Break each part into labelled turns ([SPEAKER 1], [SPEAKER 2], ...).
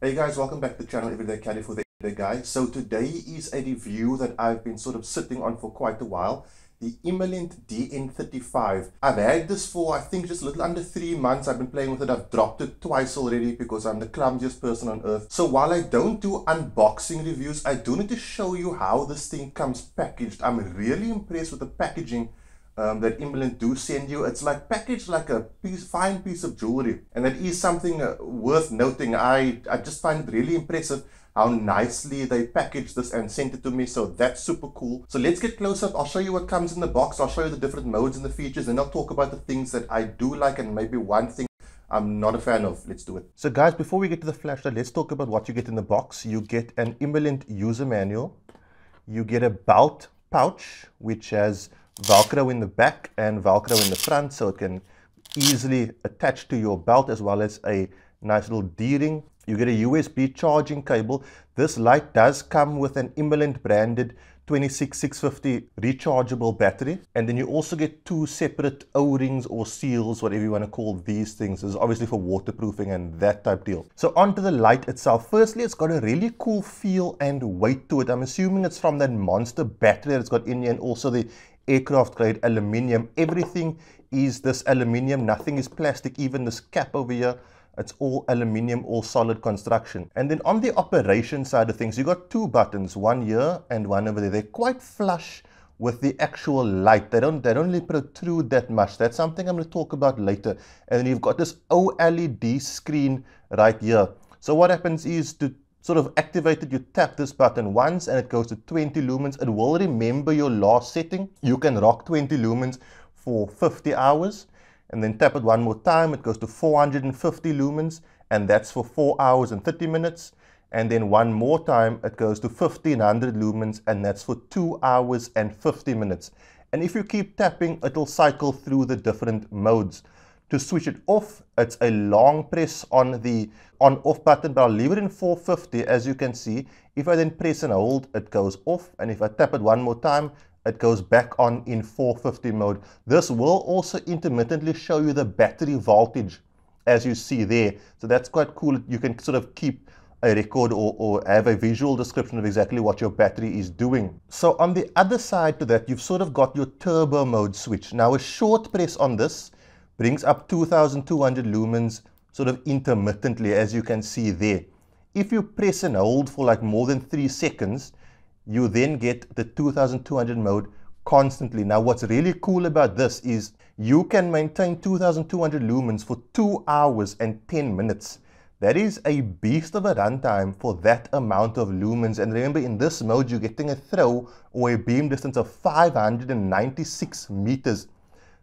[SPEAKER 1] Hey guys, welcome back to the channel Everyday Caddy for the Everyday Guy. So today is a review that I've been sort of sitting on for quite a while. The Imalent DN35. I've had this for I think just a little under 3 months. I've been playing with it. I've dropped it twice already because I'm the clumsiest person on earth. So while I don't do unboxing reviews, I do need to show you how this thing comes packaged. I'm really impressed with the packaging that Imalent do send you. It's like packaged like a fine piece of jewelry, and that is something worth noting. I just find it really impressive how nicely they packaged this and sent it to me, so that's super cool. So let's get close up. I'll show you what comes in the box. I'll show you the different modes and the features, and I'll talk about the things that I do like and maybe one thing I'm not a fan of. Let's do it. So guys, before we get to the flashlight, let's talk about what you get in the box. You get an Imalent user manual. You get a belt pouch, which has Velcro in the back and Velcro in the front, so it can easily attach to your belt, as well as a nice little D-ring. You get a USB charging cable. This light does come with an Imalent branded 26650 rechargeable battery, and then you also get 2 separate O-rings or seals, whatever you want to call these things. This is obviously for waterproofing and that type deal. So onto the light itself. Firstly, it's got a really cool feel and weight to it. I'm assuming it's from that monster battery that it's got in here, and also the aircraft grade aluminium. Everything is this aluminium, nothing is plastic. Even this cap over here, it's all aluminium, all solid construction. And then on the operation side of things, you got 2 buttons, one here and one over there. They're quite flush with the actual light. They don't really protrude that much. That's something I'm going to talk about later. And then you've got this OLED screen right here. So what happens is, to sort of activate it, you tap this button once and it goes to 20 lumens. It will remember your last setting. You can rock 20 lumens for 50 hours, and then tap it one more time, it goes to 450 lumens, and that's for 4 hours and 30 minutes. And then one more time, it goes to 1500 lumens, and that's for 2 hours and 50 minutes. And if you keep tapping, it'll cycle through the different modes. To switch it off, it's a long press on the on-off button, but I'll leave it in 450. As you can see, if I then press and hold, it goes off, and if I tap it one more time, it goes back on in 450 mode. This will also intermittently show you the battery voltage, as you see there. So that's quite cool. You can sort of keep a record or have a visual description of exactly what your battery is doing. So on the other side to that, you've sort of got your turbo mode switch. Now a short press on this brings up 2200 lumens sort of intermittently, as you can see there. If you press and hold for like more than 3 seconds, you then get the 2200 mode constantly. Now what's really cool about this is you can maintain 2200 lumens for 2 hours and 10 minutes. That is a beast of a runtime for that amount of lumens. And remember, in this mode, you're getting a throw or a beam distance of 596 meters.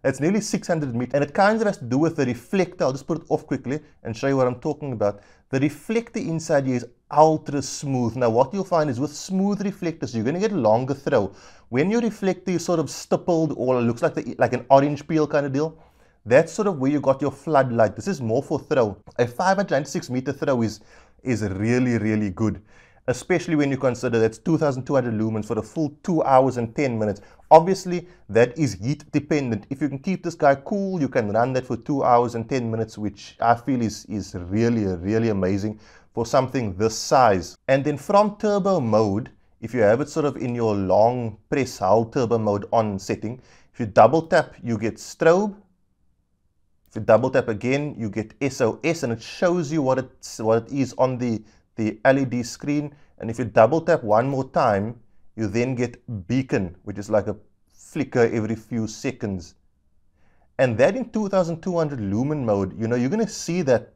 [SPEAKER 1] That's nearly 600 meters, and it kind of has to do with the reflector. I'll just put it off quickly and show you what I'm talking about. The reflector inside here is ultra smooth. Now what you'll find is with smooth reflectors, you're going to get a longer throw. When your reflector is sort of stippled or looks like an orange peel kind of deal, that's sort of where you got your floodlight. This is more for throw. A 596 meter throw is really good, especially when you consider that's 2200 lumens for a full 2 hours and 10 minutes. Obviously, that is heat dependent. If you can keep this guy cool, you can run that for 2 hours and 10 minutes, which I feel is really amazing for something this size. And then from turbo mode, if you have it sort of in your long press hold turbo mode on setting, if you double tap, you get strobe. If you double tap again, you get SOS, and it shows you what it is on the LED screen. And if you double tap one more time, you then get beacon, which is like a flicker every few seconds. And that in 2200 lumen mode, you know, you're going to see that,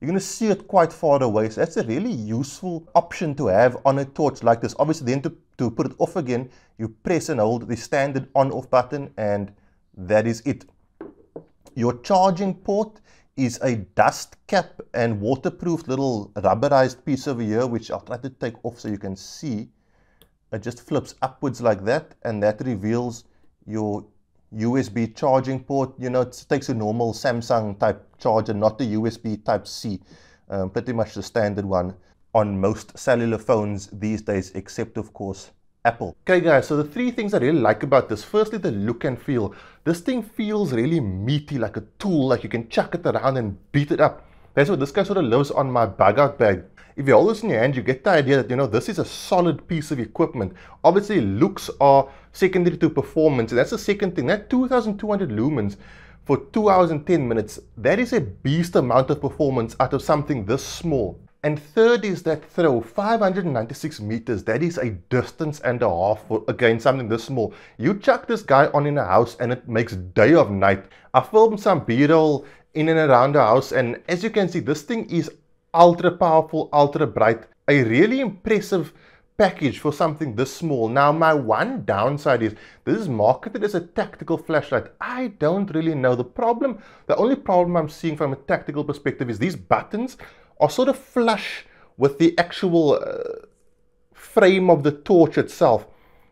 [SPEAKER 1] you're going to see it quite far away. So that's a really useful option to have on a torch like this. Obviously, then to put it off again, you press and hold the standard on-off button, and that is it. Your charging port is a dust cap and waterproof little rubberized piece over here, which I'll try to take off so you can see. It just flips upwards like that, and that reveals your USB charging port. You know, it takes a normal Samsung type charger, not the USB type C. Pretty much the standard one on most cellular phones these days, except of course Apple. Okay guys, so the 3 things I really like about this. Firstly, the look and feel. This thing feels really meaty, like a tool, like you can chuck it around and beat it up. That's what this guy sort of lives on my bug out bag. if you hold this in your hand, you get the idea that, you know, this is a solid piece of equipment. Obviously, looks are secondary to performance. And that's the second thing. That 2200 lumens for 2 hours and 10 minutes, that is a beast amount of performance out of something this small. And third is that throw, 596 meters. That is a distance and a half for, again, something this small. You chuck this guy on in a house and it makes day of night. I filmed some B-roll in and around the house, and as you can see, this thing is ultra powerful, ultra bright. A really impressive package for something this small. Now, my one downside is this is marketed as a tactical flashlight. I don't really know. The only problem I'm seeing from a tactical perspective is these buttons are sort of flush with the actual frame of the torch itself.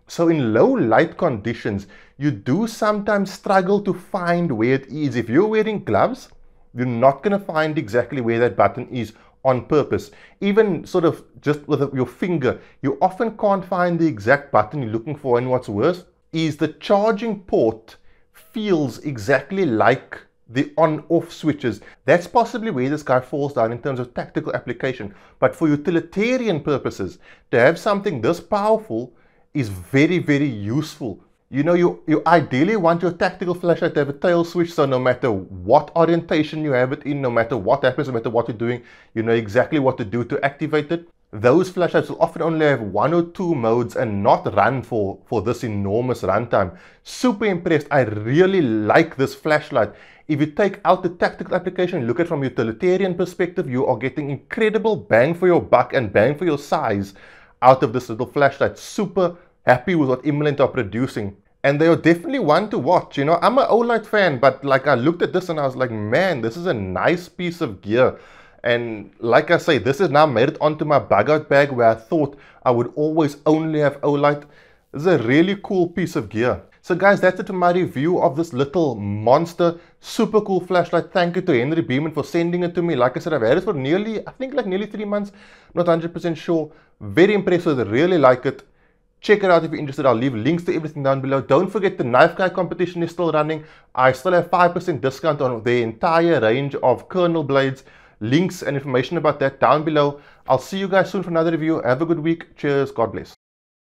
[SPEAKER 1] So in low light conditions, you do sometimes struggle to find where it is. If you're wearing gloves, you're not going to find exactly where that button is on purpose. Even sort of just with your finger, you often can't find the exact button you're looking for. And what's worse is the charging port feels exactly like the on-off switches. That's possibly where this guy falls down in terms of tactical application. But for utilitarian purposes, to have something this powerful is very, very useful. You know, you ideally want your tactical flashlight to have a tail switch, so no matter what orientation you have it in, no matter what happens, no matter what you're doing, you know exactly what to do to activate it. Those flashlights will often only have 1 or 2 modes and not run for this enormous runtime. Super impressed. I really like this flashlight. If you take out the tactical application, look at it from a utilitarian perspective, you are getting incredible bang for your buck and bang for your size out of this little flashlight. Super happy with what Imalent are producing. And they are definitely one to watch. You know, I'm an Olight fan, but like I looked at this and I was like, man, this is a nice piece of gear. And like I say, this has now made it onto my bug out bag where I thought I would always only have Olight. This is a really cool piece of gear. So guys, that's it for my review of this little monster, super cool flashlight. Thank you to Henry Beeman for sending it to me. Like I said, I've had it for nearly 3 months. Not 100% sure. Very impressed with it. Really like it. Check it out if you're interested. I'll leave links to everything down below. Don't forget the knife guy competition is still running. I still have 5% discount on the entire range of kernel blades. Links and information about that down below. I'll see you guys soon for another review. Have a good week. Cheers. God bless.